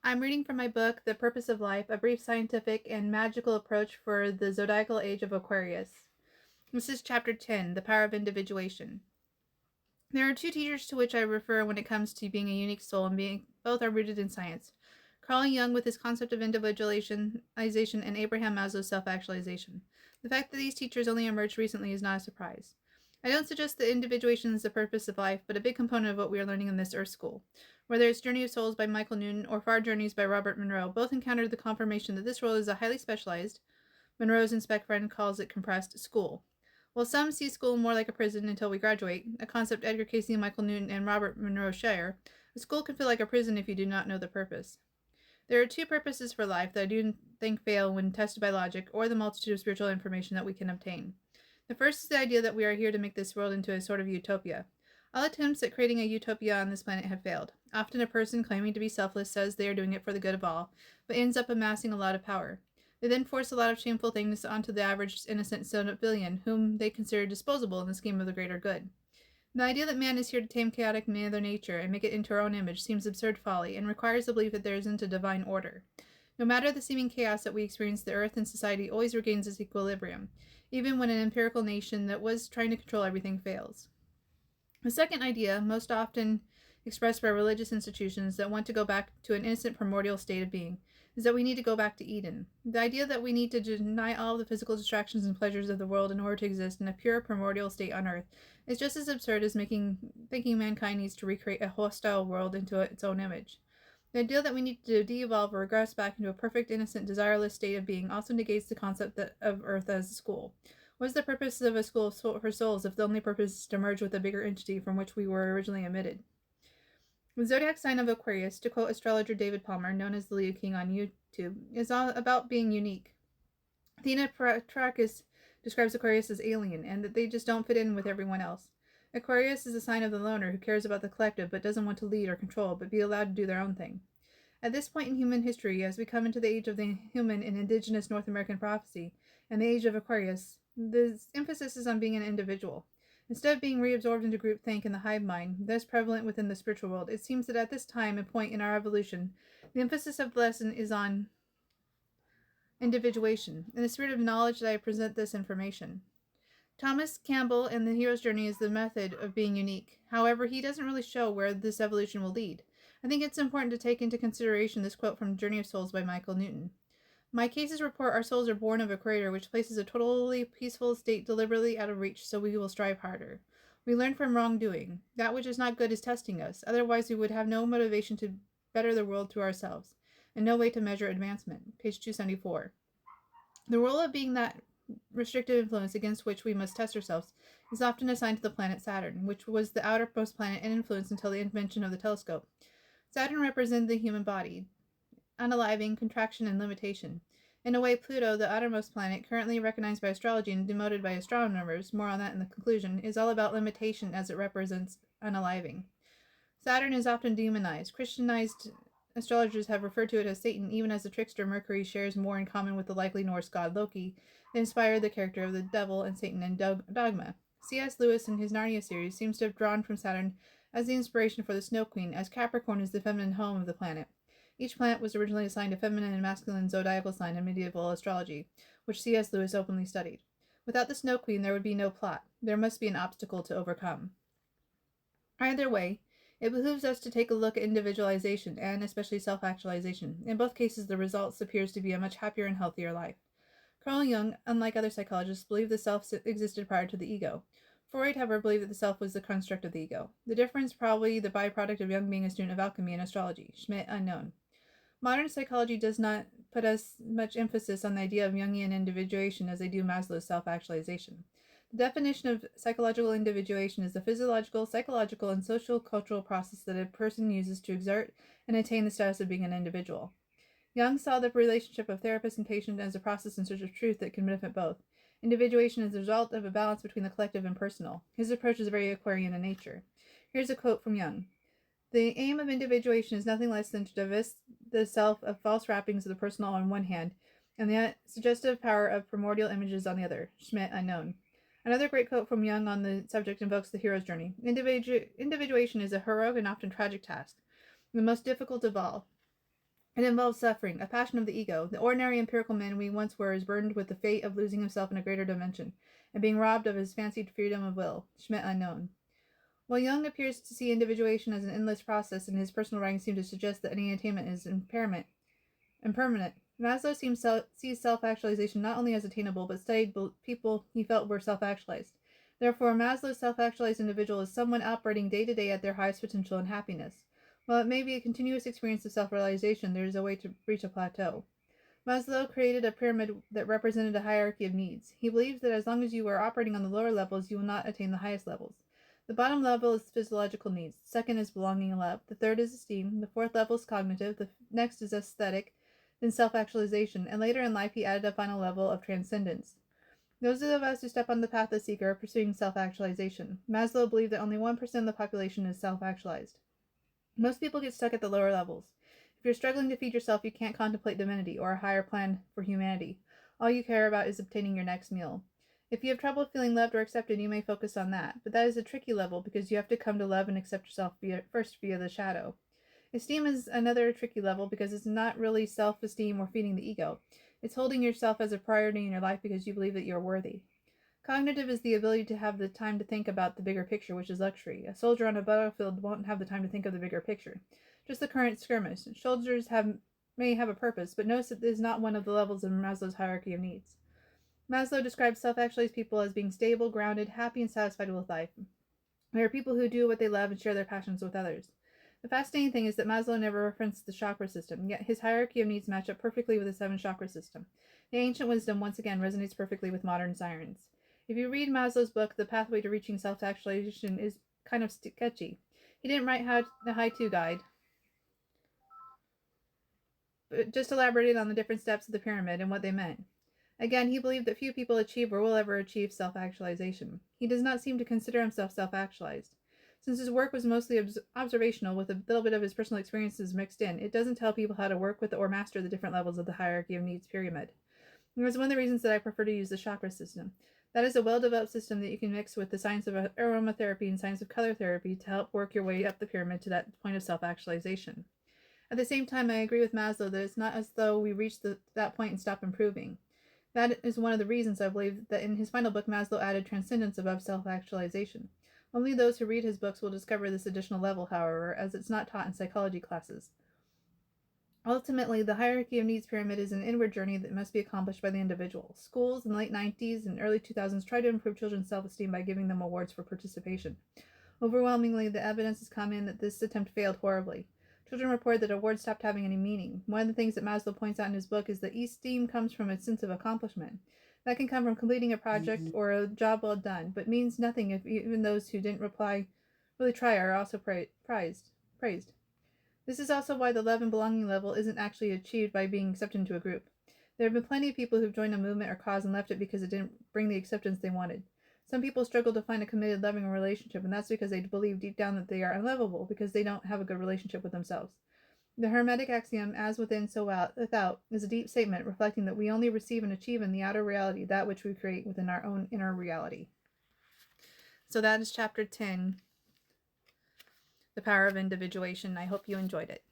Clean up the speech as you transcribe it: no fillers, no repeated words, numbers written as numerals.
I'm reading from my book, The Purpose of Life, a brief scientific and magical approach for the zodiacal age of Aquarius. This is chapter 10, The Power of Individuation. There are two teachers to which I refer when it comes to being a unique soul, and both are rooted in science. Carl Jung with his concept of individualization and Abraham Maslow's self-actualization. The fact that these teachers only emerged recently is not a surprise. I don't suggest that individuation is the purpose of life, but a big component of what we are learning in this Earth School. Whether it's Journey of Souls by Michael Newton or Far Journeys by Robert Monroe, both encountered the confirmation that this world is a highly specialized, Monroe's inspect friend calls it compressed, school. While some see school more like a prison until we graduate, a concept Edgar Cayce, Michael Newton, and Robert Monroe share, a school can feel like a prison if you do not know the purpose. There are two purposes for life that I do think fail when tested by logic or the multitude of spiritual information that we can obtain. The first is the idea that we are here to make this world into a sort of utopia. All attempts at creating a utopia on this planet have failed. Often a person claiming to be selfless says they are doing it for the good of all, but ends up amassing a lot of power. They then force a lot of shameful things onto the average innocent civilian, whom they consider disposable in the scheme of the greater good. The idea that man is here to tame chaotic Mother Nature and make it into our own image seems absurd folly, and requires the belief that there isn't a divine order. No matter the seeming chaos that we experience, the earth and society always regains its equilibrium, even when an empirical nation that was trying to control everything fails. The second idea, most often expressed by religious institutions that want to go back to an innocent primordial state of being, is that we need to go back to Eden. The idea that we need to deny all the physical distractions and pleasures of the world in order to exist in a pure primordial state on Earth is just as absurd as thinking mankind needs to recreate a hostile world into its own image. The idea that we need to de-evolve or regress back into a perfect, innocent, desireless state of being also negates the concept of Earth as a school. What is the purpose of a school for souls if the only purpose is to merge with a bigger entity from which we were originally emitted? The zodiac sign of Aquarius, to quote astrologer David Palmer, known as the Leo King on YouTube, is all about being unique. Athena Petrakis describes Aquarius as alien, and that they just don't fit in with everyone else. Aquarius is a sign of the loner who cares about the collective but doesn't want to lead or control, but be allowed to do their own thing. At this point in human history, as we come into the age of the human in indigenous North American prophecy, and the age of Aquarius, the emphasis is on being an individual. Instead of being reabsorbed into groupthink and the hive mind, thus prevalent within the spiritual world, it seems that at this time and point in our evolution, the emphasis of the lesson is on individuation. In the spirit of knowledge that I present this information. Thomas Campbell and the hero's journey is the method of being unique. However, he doesn't really show where this evolution will lead. I think it's important to take into consideration this quote from Journey of Souls by Michael Newton. My cases report our souls are born of a creator which places a totally peaceful state deliberately out of reach, so we will strive harder. We learn from wrongdoing. That which is not good is testing us. Otherwise, we would have no motivation to better the world through ourselves, and no way to measure advancement. Page 274. The role of being that restrictive influence against which we must test ourselves is often assigned to the planet Saturn, which was the outermost planet in influence until the invention of the telescope. Saturn represented the human body, unaliving, contraction, and limitation. In a way, Pluto, the outermost planet, currently recognized by astrology and demoted by astronomers, more on that in the conclusion, is all about limitation as it represents unaliving. Saturn is often demonized. Christianized astrologers have referred to it as Satan, even as the trickster Mercury shares more in common with the likely Norse god Loki that inspired the character of the devil and Satan in Dogma. C.S. Lewis in his Narnia series seems to have drawn from Saturn as the inspiration for the Snow Queen, as Capricorn is the feminine home of the planet. Each planet was originally assigned a feminine and masculine zodiacal sign in medieval astrology, which C.S. Lewis openly studied. Without the Snow Queen, there would be no plot. There must be an obstacle to overcome. Either way, it behooves us to take a look at individualization and especially self-actualization. In both cases, the result appears to be a much happier and healthier life. Carl Jung, unlike other psychologists, believed the self existed prior to the ego. Freud, however, believed that the self was the construct of the ego. The difference probably the byproduct of Jung being a student of alchemy and astrology. Schmidt, unknown. Modern psychology does not put as much emphasis on the idea of Jungian individuation as they do Maslow's self-actualization. The definition of psychological individuation is the physiological, psychological, and social cultural process that a person uses to exert and attain the status of being an individual. Jung saw the relationship of therapist and patient as a process in search of truth that can benefit both. Individuation is the result of a balance between the collective and personal. His approach is very Aquarian in nature. Here's a quote from Jung. The aim of individuation is nothing less than to divest the self of false wrappings of the personal on one hand, and the suggestive power of primordial images on the other. Schmidt, unknown. Another great quote from Jung on the subject invokes the hero's journey. Individuation is a heroic and often tragic task, the most difficult of all. It involves suffering, a passion of the ego. The ordinary empirical man we once were is burdened with the fate of losing himself in a greater dimension, and being robbed of his fancied freedom of will. Schmidt unknown. While Jung appears to see individuation as an endless process, and his personal writings seem to suggest that any attainment is impermanent, Maslow sees self-actualization not only as attainable, but studied people he felt were self-actualized. Therefore, Maslow's self-actualized individual is someone operating day to day at their highest potential and happiness. While it may be a continuous experience of self-realization, there is a way to reach a plateau. Maslow created a pyramid that represented a hierarchy of needs. He believed that as long as you are operating on the lower levels, you will not attain the highest levels. The bottom level is physiological needs. The second is belonging and love. The third is esteem. The fourth level is cognitive. The next is aesthetic, then self-actualization, and later in life he added a final level of transcendence. Those of us who step on the path of the seeker are pursuing self-actualization. Maslow believed that only 1% of the population is self-actualized. Most people get stuck at the lower levels. If you're struggling to feed yourself, you can't contemplate divinity or a higher plan for humanity. All you care about is obtaining your next meal. If you have trouble feeling loved or accepted, you may focus on that, but that is a tricky level because you have to come to love and accept yourself first via the shadow. Esteem is another tricky level because it's not really self-esteem or feeding the ego. It's holding yourself as a priority in your life because you believe that you're worthy. Cognitive is the ability to have the time to think about the bigger picture, which is luxury. A soldier on a battlefield won't have the time to think of the bigger picture. Just the current skirmish. Soldiers may have a purpose, but notice it is not one of the levels in Maslow's hierarchy of needs. Maslow describes self-actualized people as being stable, grounded, happy, and satisfied with life. They are people who do what they love and share their passions with others. The fascinating thing is that Maslow never referenced the chakra system, yet his hierarchy of needs match up perfectly with the 7 chakra system. The ancient wisdom once again resonates perfectly with modern science. If you read Maslow's book, The Pathway to Reaching Self-Actualization is kind of sketchy. He didn't write the how-to guide, but just elaborated on the different steps of the pyramid and what they meant. Again, he believed that few people achieve or will ever achieve self-actualization. He does not seem to consider himself self-actualized. Since his work was mostly observational with a little bit of his personal experiences mixed in, it doesn't tell people how to work with or master the different levels of the hierarchy of needs pyramid. And that's one of the reasons that I prefer to use the chakra system. That is a well-developed system that you can mix with the science of aromatherapy and science of color therapy to help work your way up the pyramid to that point of self-actualization. At the same time, I agree with Maslow that it's not as though we reach that point and stop improving. That is one of the reasons I believe that in his final book, Maslow added transcendence above self-actualization. Only those who read his books will discover this additional level, however, as it's not taught in psychology classes. Ultimately, the hierarchy of needs pyramid is an inward journey that must be accomplished by the individual. Schools in the late 90s and early 2000s tried to improve children's self-esteem by giving them awards for participation. Overwhelmingly, the evidence has come in that this attempt failed horribly. Children report that awards stopped having any meaning. One of the things that Maslow points out in his book is that esteem comes from a sense of accomplishment. That can come from completing a project or a job well done, but means nothing if even those who didn't really try are also praised. This is also why the love and belonging level isn't actually achieved by being accepted into a group. There have been plenty of people who've joined a movement or cause and left it because it didn't bring the acceptance they wanted. Some people struggle to find a committed, loving relationship, and that's because they believe deep down that they are unlovable because they don't have a good relationship with themselves. The Hermetic axiom, as within, so without, is a deep statement reflecting that we only receive and achieve in the outer reality that which we create within our own inner reality. So that is chapter 10, The Power of Individuation. I hope you enjoyed it.